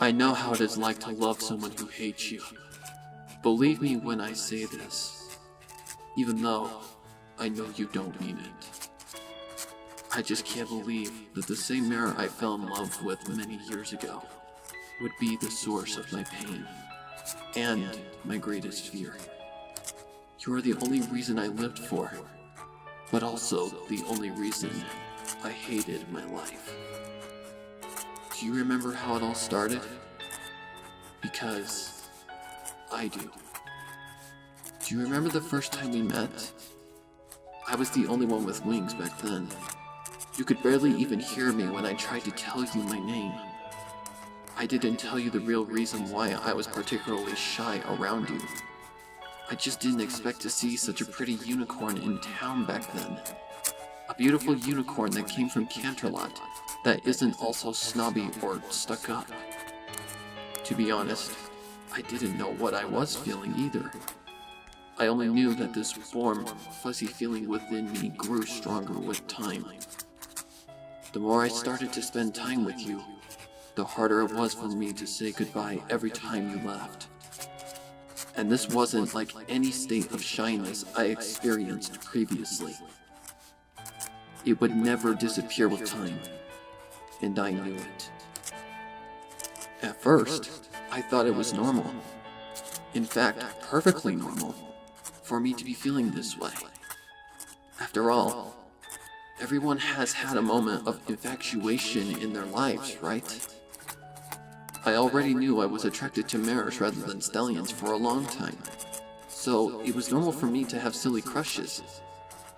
I know how it is like to love someone who hates you. Believe me when I say this, even though I know you don't mean it. I just can't believe that the same mirror I fell in love with many years ago would be the source of my pain and my greatest fear. You are the only reason I lived for, but also the only reason I hated my life. Do you remember how it all started? Because I do. Do you remember the first time we met? I was the only one with wings back then. You could barely even hear me when I tried to tell you my name. I didn't tell you the real reason why I was particularly shy around you. I just didn't expect to see such a pretty unicorn in town back then. A beautiful unicorn that came from Canterlot that isn't also snobby or stuck up. To be honest, I didn't know what I was feeling either. I only knew that this warm, fuzzy feeling within me grew stronger with time. The more I started to spend time with you, the harder it was for me to say goodbye every time you left. And this wasn't like any state of shyness I experienced previously. It would never disappear with time, and I knew it. At first, I thought it was normal. In fact, perfectly normal, for me to be feeling this way. After all, everyone has had a moment of infatuation in their lives, right? I already knew I was attracted to mares rather than stallions for a long time, so it was normal for me to have silly crushes,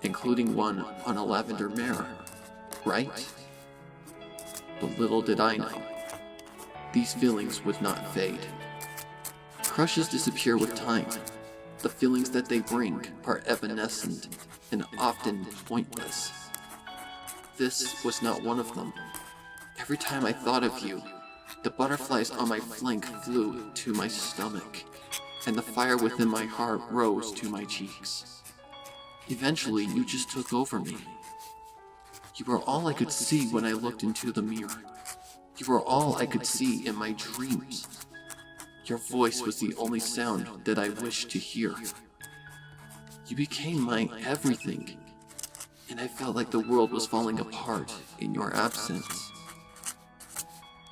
including one on a lavender mare, right? But little did I know, these feelings would not fade. Crushes disappear with time. The feelings that they bring are evanescent and often pointless. This was not one of them. Every time I thought of you, the butterflies on my flank flew to my stomach, and the fire within my heart rose to my cheeks. Eventually, you just took over me. You were all I could see when I looked into the mirror. You were all I could see in my dreams. Your voice was the only sound that I wished to hear. You became my everything, and I felt like the world was falling apart in your absence.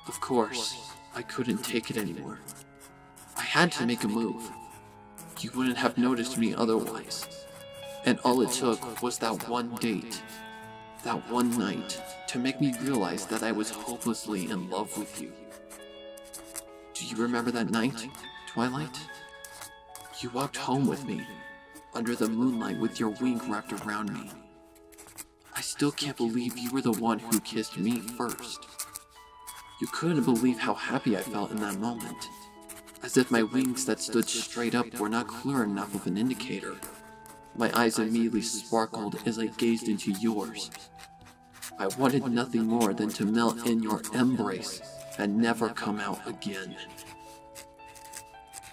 Of course, I couldn't take it anymore. I had to make a move. You wouldn't have noticed me otherwise. And all it took was that one date, that one night, to make me realize that I was hopelessly in love with you. Do you remember that night, Twilight? You walked home with me, under the moonlight with your wing wrapped around me. I still can't believe you were the one who kissed me first. You couldn't believe how happy I felt in that moment, as if my wings that stood straight up were not clear enough of an indicator. My eyes immediately sparkled as I gazed into yours. I wanted nothing more than to melt in your embrace and never come out again.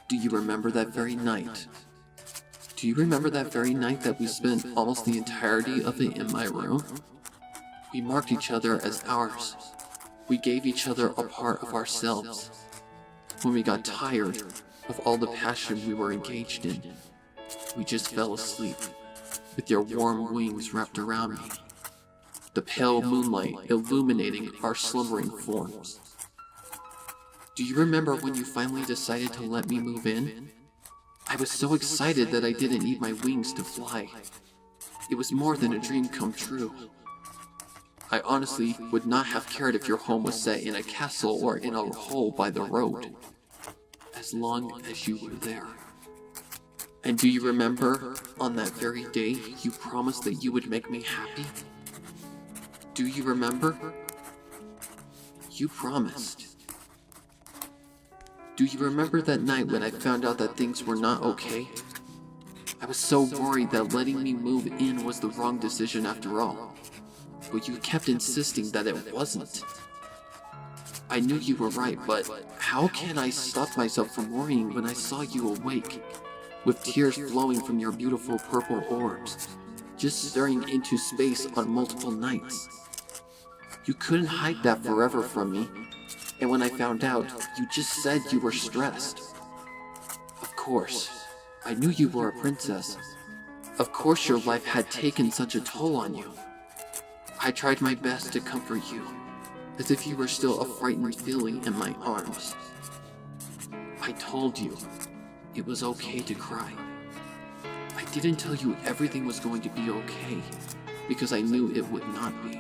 Do you remember that very night? Do you remember that very night that we spent almost the entirety of it in my room? We marked each other as ours. We gave each other a part of ourselves. When we got tired of all the passion we were engaged in, we just fell asleep, with your warm wings wrapped around me, the pale moonlight illuminating our slumbering forms. Do you remember when you finally decided to let me move in? I was so excited that I didn't need my wings to fly. It was more than a dream come true. I honestly would not have cared if your home was set in a castle or in a hole by the road, as long as you were there. And do you remember, on that very day, you promised that you would make me happy? Do you remember? You promised. Do you remember that night when I found out that things were not okay? I was so worried that letting me move in was the wrong decision after all. But you kept insisting that it wasn't. I knew you were right, but how can I stop myself from worrying when I saw you awake, with tears flowing from your beautiful purple orbs, just staring into space on multiple nights? You couldn't hide that forever from me. And when I found out, you just said you were stressed. Of course, I knew you were a princess. Of course your life had taken such a toll on you. I tried my best to comfort you, as if you were still a frightened feeling in my arms. I told you it was okay to cry. I didn't tell you everything was going to be okay, because I knew it would not be.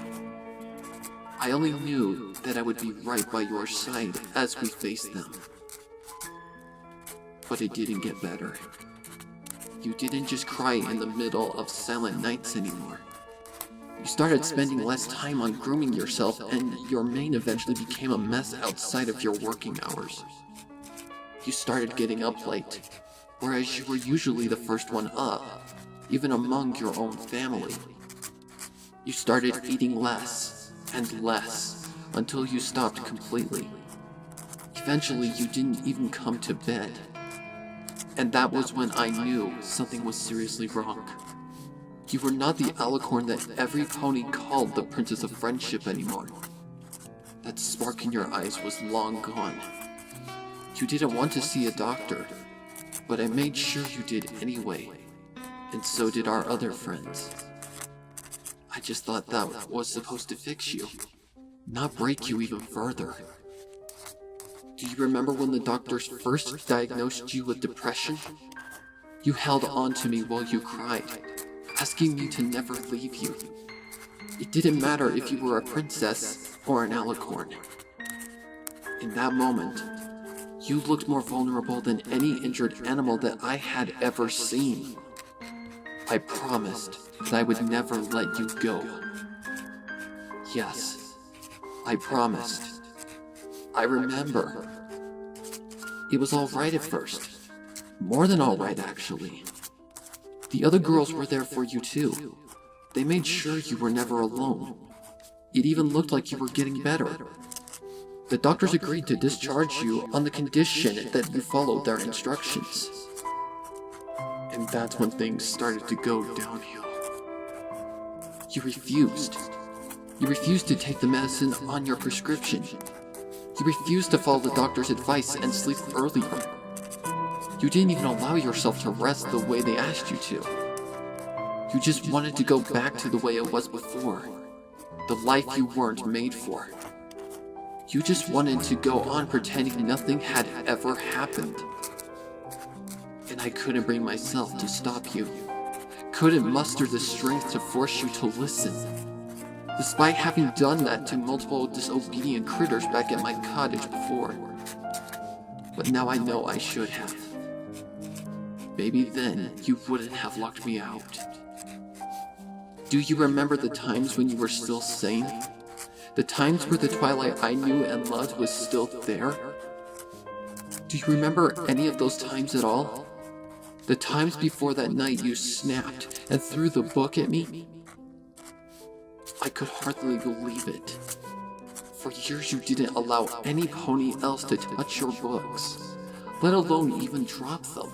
I only knew that I would be right by your side as we faced them. But it didn't get better. You didn't just cry in the middle of silent nights anymore. You started spending less time on grooming yourself, and your mane eventually became a mess outside of your working hours. You started getting up late, whereas you were usually the first one up, even among your own family. You started eating less and less until you stopped completely. Eventually, you didn't even come to bed. And that was when I knew something was seriously wrong. You were not the alicorn that every pony called the Princess of Friendship anymore. That spark in your eyes was long gone. You didn't want to see a doctor, but I made sure you did anyway, and so did our other friends. I just thought that was supposed to fix you, not break you even further. Do you remember when the doctors first diagnosed you with depression? You held on to me while you cried, asking me to never leave you. It didn't matter if you were a princess or an alicorn. In that moment, you looked more vulnerable than any injured animal that I had ever seen. I promised that I would never let you go. Yes, I promised. I remember. It was all right at first. More than all right, actually. The other girls were there for you too. They made sure you were never alone. It even looked like you were getting better. The doctors agreed to discharge you on the condition that you followed their instructions. And that's when things started to go downhill. You refused. You refused to take the medicine on your prescription. You refused to follow the doctor's advice and sleep earlier. You didn't even allow yourself to rest the way they asked you to. You just wanted to go back to the way it was before. The life you weren't made for. You just wanted to go on pretending nothing had ever happened. And I couldn't bring myself to stop you. Couldn't muster the strength to force you to listen. Despite having done that to multiple disobedient critters back at my cottage before. But now I know I should have. Maybe then you wouldn't have locked me out. Do you remember the times when you were still sane? The times where the Twilight I knew and loved was still there? Do you remember any of those times at all? The times before that night you snapped and threw the book at me? I could hardly believe it. For years you didn't allow any pony else to touch your books, let alone even drop them.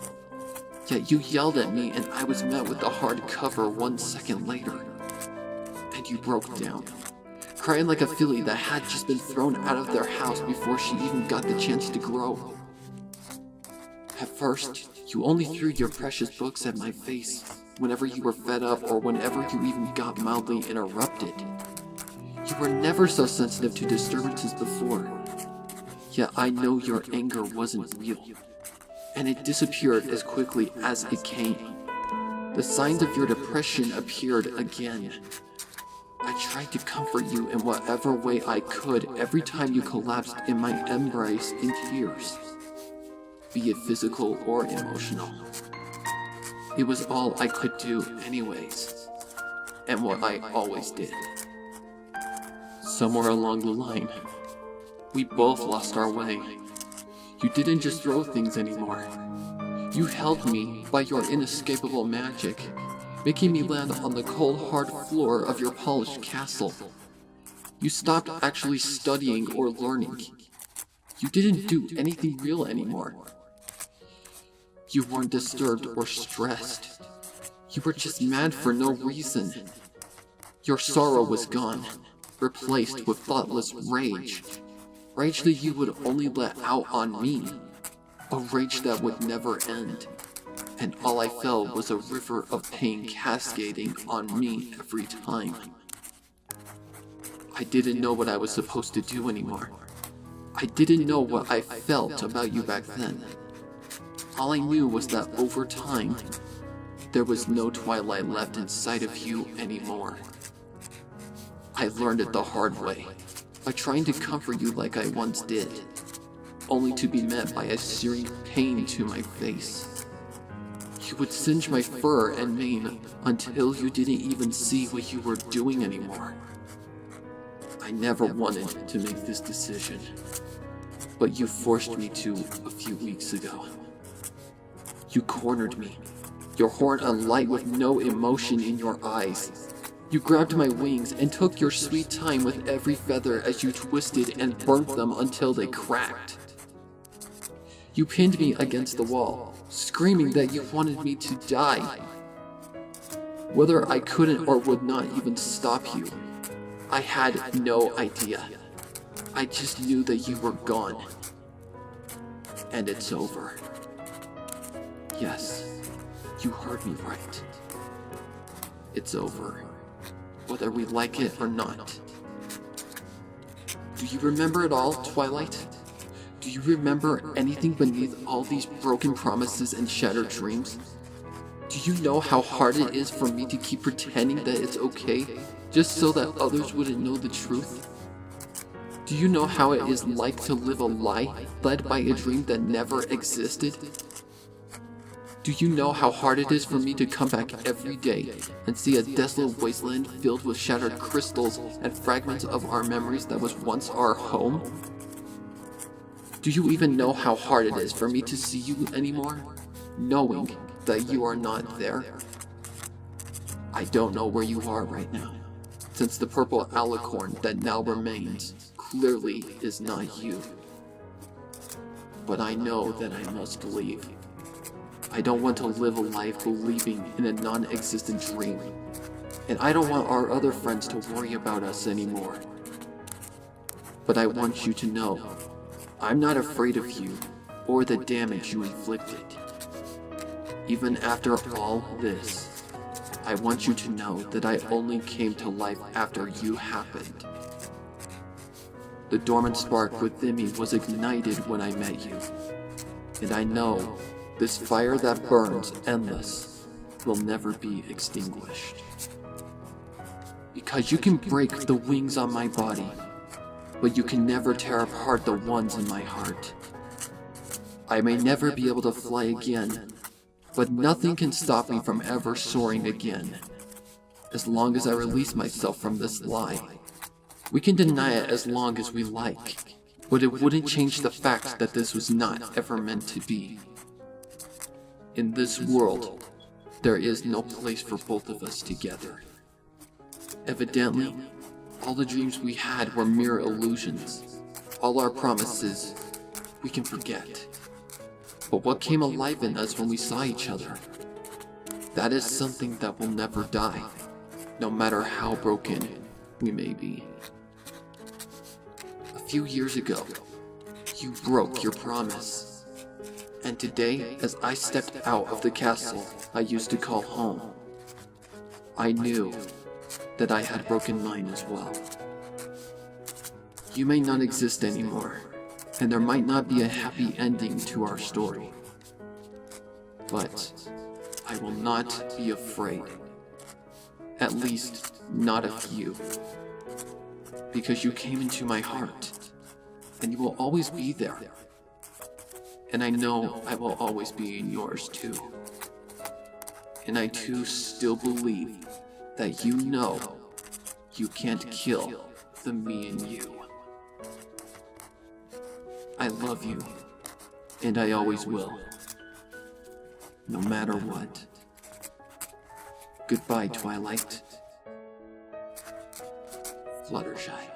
Yet you yelled at me and I was met with a hard cover 1 second later. And you broke down, crying like a filly that had just been thrown out of their house before she even got the chance to grow. At first, you only threw your precious books at my face whenever you were fed up or whenever you even got mildly interrupted. You were never so sensitive to disturbances before. Yet I know your anger wasn't real, and it disappeared as quickly as it came. The signs of your depression appeared again. I tried to comfort you in whatever way I could every time you collapsed in my embrace in tears, be it physical or emotional. It was all I could do anyways, and what I always did. Somewhere along the line, we both lost our way. You didn't just throw things anymore. You held me by your inescapable magic, making me land on the cold, hard floor of your polished castle. You stopped actually studying or learning. You didn't do anything real anymore. You weren't disturbed or stressed. You were just mad for no reason. Your sorrow was gone, replaced with thoughtless rage. Rage that you would only let out on me. A rage that would never end. And all I felt was a river of pain cascading on me every time. I didn't know what I was supposed to do anymore. I didn't know what I felt about you back then. All I knew was that over time, there was no Twilight left inside of you anymore. I learned it the hard way, by trying to comfort you like I once did, only to be met by a searing pain to my face. You would singe my fur and mane until you didn't even see what you were doing anymore. I never wanted to make this decision, but you forced me to a few weeks ago. You cornered me, your horn alight with no emotion in your eyes. You grabbed my wings and took your sweet time with every feather as you twisted and burnt them until they cracked. You pinned me against the wall, screaming that you wanted me to die. Whether I couldn't or would not even stop you, I had no idea. I just knew that you were gone. And it's over. Yes, you heard me right. It's over, whether we like it or not. Do you remember it all, Twilight? Do you remember anything beneath all these broken promises and shattered dreams? Do you know how hard it is for me to keep pretending that it's okay, just so that others wouldn't know the truth? Do you know how it is like to live a lie, led by a dream that never existed? Do you know how hard it is for me to come back every day and see a desolate wasteland filled with shattered crystals and fragments of our memories that was once our home? Do you even know how hard it is for me to see you anymore, knowing that you are not there? I don't know where you are right now, since the purple alicorn that now remains clearly is not you. But I know that I must leave. I don't want to live a life believing in a non-existent dream, and I don't want our other friends to worry about us anymore. But I want you to know, I'm not afraid of you or the damage you inflicted. Even after all this, I want you to know that I only came to life after you happened. The dormant spark within me was ignited when I met you, and I know this fire that burns endless will never be extinguished. Because you can break the wings on my body, but you can never tear apart the ones in my heart. I may never be able to fly again, but nothing can stop me from ever soaring again. As long as I release myself from this lie. We can deny it as long as we like, but it wouldn't change the fact that this was not ever meant to be. In this world, there is no place for both of us together. Evidently, all the dreams we had were mere illusions. All our promises, we can forget. But what came alive in us when we saw each other? That is something that will never die, no matter how broken we may be. A few years ago, you broke your promise. And today, as I stepped out of the castle I used to call home, I knew that I had broken mine as well. You may not exist anymore, and there might not be a happy ending to our story. But I will not be afraid. At least, not of you. Because you came into my heart, and you will always be there. And I know I will always be in yours too. And I too still believe that you know you can't kill the me in you. I love you, and I always will. No matter what. Goodbye, Twilight. Fluttershy.